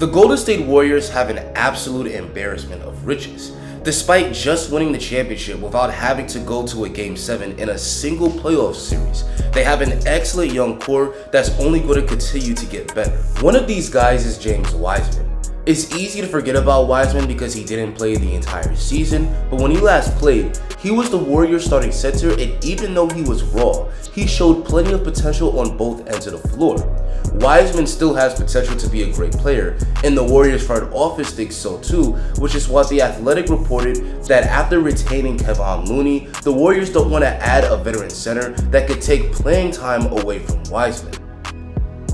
The Golden State Warriors have an absolute embarrassment of riches. Despite just winning the championship without having to go to a Game 7 in a single playoff series, they have an excellent young core that's only going to continue to get better. One of these guys is James Wiseman. It's easy to forget about Wiseman because he didn't play the entire season, but when he last played, he was the Warriors starting center, and even though he was raw, he showed plenty of potential on both ends of the floor. Wiseman still has potential to be a great player, and the Warriors front office thinks so too, which is why The Athletic reported that after retaining Kevon Looney, the Warriors don't want to add a veteran center that could take playing time away from Wiseman.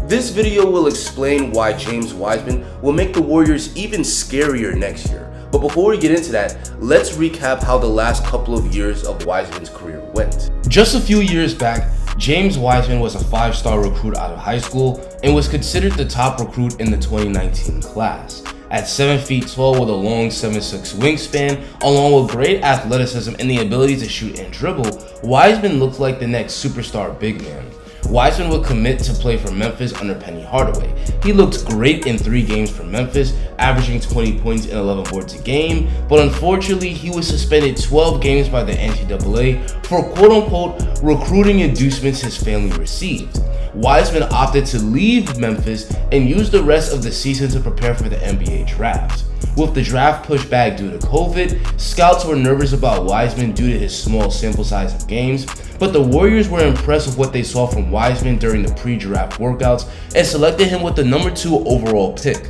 This video will explain why James Wiseman will make the Warriors even scarier next year. But before we get into that, let's recap how the last couple of years of Wiseman's career went. Just a few years back, James Wiseman was a 5-star recruit out of high school and was considered the top recruit in the 2019 class. At 7 feet tall with a long 7'6" wingspan, along with great athleticism and the ability to shoot and dribble, Wiseman looked like the next superstar big man. Wiseman would commit to play for Memphis under Penny Hardaway. He looked great in 3 games for Memphis, averaging 20 points and 11 boards a game, but unfortunately he was suspended 12 games by the NCAA for quote-unquote recruiting inducements his family received. Wiseman opted to leave Memphis and use the rest of the season to prepare for the NBA draft. With the draft pushed back due to COVID, scouts were nervous about Wiseman due to his small sample size of games, but the Warriors were impressed with what they saw from Wiseman during the pre-draft workouts and selected him with the number 2 overall pick.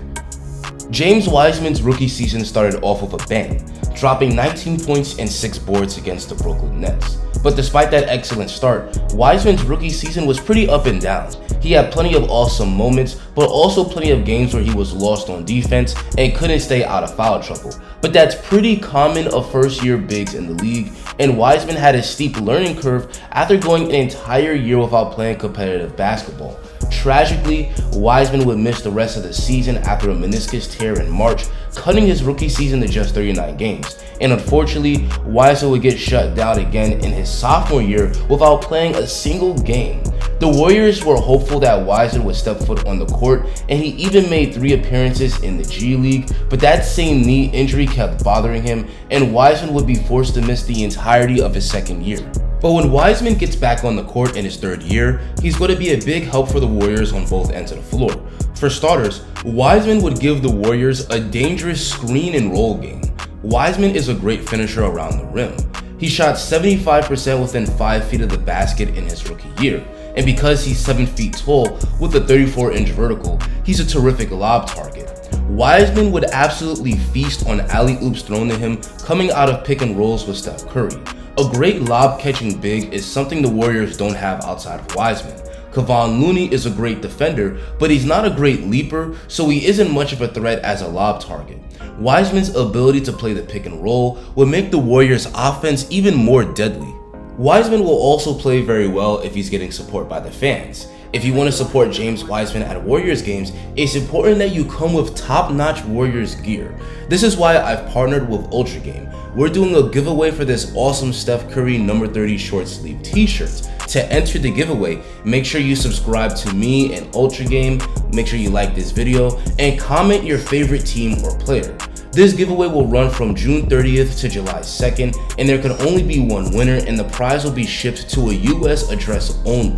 James Wiseman's rookie season started off with a bang, dropping 19 points and 6 boards against the Brooklyn Nets. But despite that excellent start, Wiseman's rookie season was pretty up and down. He had plenty of awesome moments, but also plenty of games where he was lost on defense and couldn't stay out of foul trouble. But that's pretty common of first-year bigs in the league, and Wiseman had a steep learning curve after going an entire year without playing competitive basketball. Tragically, Wiseman would miss the rest of the season after a meniscus tear in March, cutting his rookie season to just 39 games. And unfortunately, Wiseman would get shut down again in his sophomore year without playing a single game. The Warriors were hopeful that Wiseman would step foot on the court, and he even made 3 appearances in the G League, but that same knee injury kept bothering him, and Wiseman would be forced to miss the entirety of his second year. But when Wiseman gets back on the court in his 3rd year, he's going to be a big help for the Warriors on both ends of the floor. For starters, Wiseman would give the Warriors a dangerous screen and roll game. Wiseman is a great finisher around the rim. He shot 75% within 5 feet of the basket in his rookie year. And because he's 7 feet tall with a 34-inch vertical, he's a terrific lob target. Wiseman would absolutely feast on alley-oops thrown to him coming out of pick and rolls with Steph Curry. A great lob-catching big is something the Warriors don't have outside of Wiseman. Kevon Looney is a great defender, but he's not a great leaper, so he isn't much of a threat as a lob target. Wiseman's ability to play the pick and roll would make the Warriors' offense even more deadly. Wiseman will also play very well if he's getting support by the fans. If you want to support James Wiseman at Warriors games, it's important that you come with top-notch Warriors gear. This is why I've partnered with Ultra Game. We're doing a giveaway for this awesome Steph Curry number 30 short sleeve t-shirt. To enter the giveaway, make sure you subscribe to me and Ultra Game, make sure you like this video, and comment your favorite team or player. This giveaway will run from June 30th to July 2nd, and there can only be one winner, and the prize will be shipped to a US address only.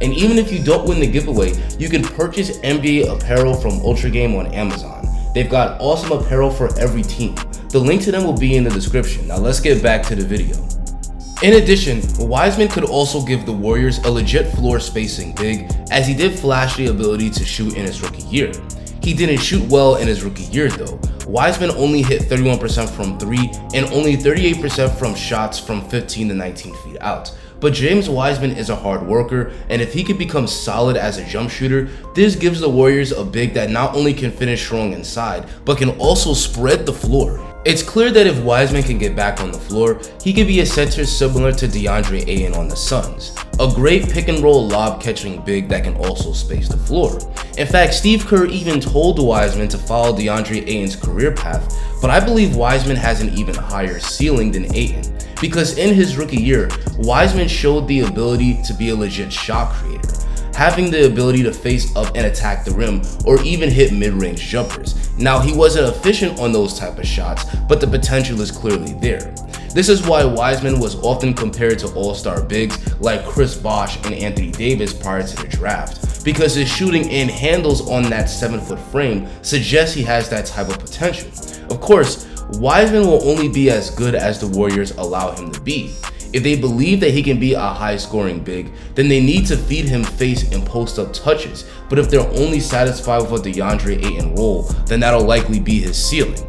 And even if you don't win the giveaway, you can purchase NBA apparel from Ultra Game on Amazon. They've got awesome apparel for every team. The link to them will be in the description. Now let's get back to the video. In addition, Wiseman could also give the Warriors a legit floor spacing big, as he did flash the ability to shoot in his rookie year. He didn't shoot well in his rookie year though. Wiseman only hit 31% from 3 and only 38% from shots from 15 to 19 feet out. But James Wiseman is a hard worker, and if he could become solid as a jump shooter, this gives the Warriors a big that not only can finish strong inside, but can also spread the floor. It's clear that if Wiseman can get back on the floor, he could be a center similar to DeAndre Ayton on the Suns. A great pick and roll lob catching big that can also space the floor. In fact, Steve Kerr even told Wiseman to follow DeAndre Ayton's career path, but I believe Wiseman has an even higher ceiling than Ayton, because in his rookie year, Wiseman showed the ability to be a legit shot creator. having the ability to face up and attack the rim or even hit mid-range jumpers. Now, he wasn't efficient on those type of shots, but the potential is clearly there. This is why Wiseman was often compared to all-star bigs like Chris Bosh and Anthony Davis prior to the draft, because his shooting and handles on that 7-foot frame suggests he has that type of potential. Of course, Wiseman will only be as good as the Warriors allow him to be. If they believe that he can be a high-scoring big, then they need to feed him face and post-up touches, but if they're only satisfied with a DeAndre Ayton role, then that'll likely be his ceiling.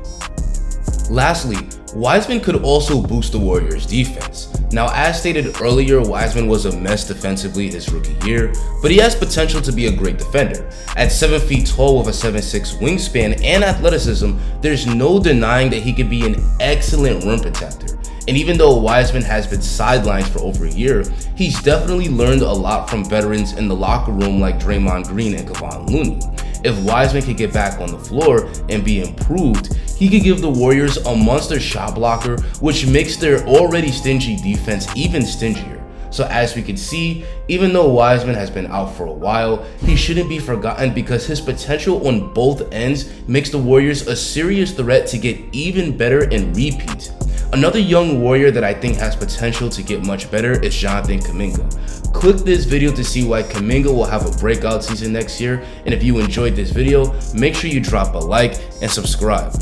Lastly, Wiseman could also boost the Warriors' defense. Now, as stated earlier, Wiseman was a mess defensively his rookie year, but he has potential to be a great defender. At 7 feet tall with a 7'6" wingspan and athleticism, there's no denying that he could be an excellent rim protector. And even though Wiseman has been sidelined for over a year, he's definitely learned a lot from veterans in the locker room like Draymond Green and Kevon Looney. If Wiseman could get back on the floor and be improved, he could give the Warriors a monster shot blocker, which makes their already stingy defense even stingier. So as we can see, even though Wiseman has been out for a while, he shouldn't be forgotten because his potential on both ends makes the Warriors a serious threat to get even better and repeat. Another young Warrior that I think has potential to get much better is Jonathan Kuminga. Click this video to see why Kuminga will have a breakout season next year, and if you enjoyed this video, make sure you drop a like and subscribe.